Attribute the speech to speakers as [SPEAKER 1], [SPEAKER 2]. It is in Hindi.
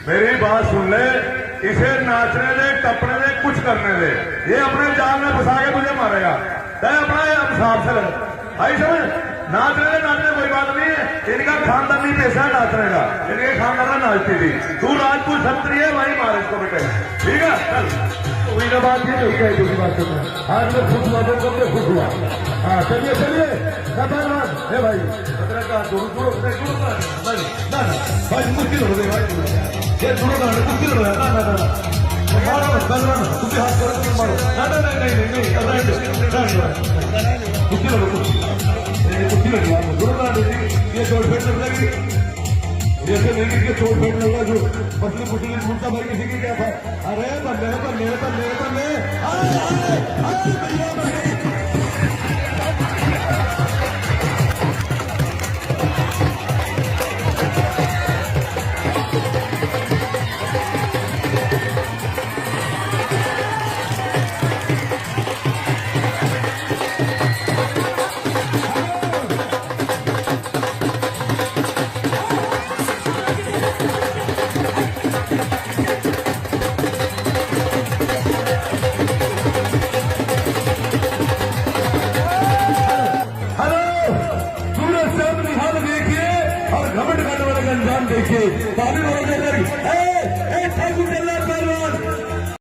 [SPEAKER 1] मेरी बात सुन ले, इसे नाचने दे, टपने दे, कुछ करने दे। ये अपने जाल में फंसा के मुझे मारेगा। तय अपना हिसाब से आई समझ। नाचने कोई बात नहीं है, इनका खानदानी पेशा है नाचने का। इनके खानदान में नाचती थी। तू राजपूत क्षत्रिय है, वही मार इसको बेटे, ठीक है? चल बात ये नहीं कही, दूसरी बात करना। आज मैं खुश हुआ तो कब मैं खुश हुआ। हाँ चलिए चलिए हे भाई भाई मुश्किल हो गई भाई, ये जुड़ो ना, मुश्किल हो गया ना मारो तुझे हाथ करो मारो नहीं मुश्किल हो मुश्किल हो गया जुड़ो ना। ये चोट फेट लग जाएगी, जैसे नहीं कि चोट फेट लगा जो मछली पुछली मुर्दा भाई किसी की क्या था। अरे बल्ले बल्ले बल्ले बल्ले देखिए, पानी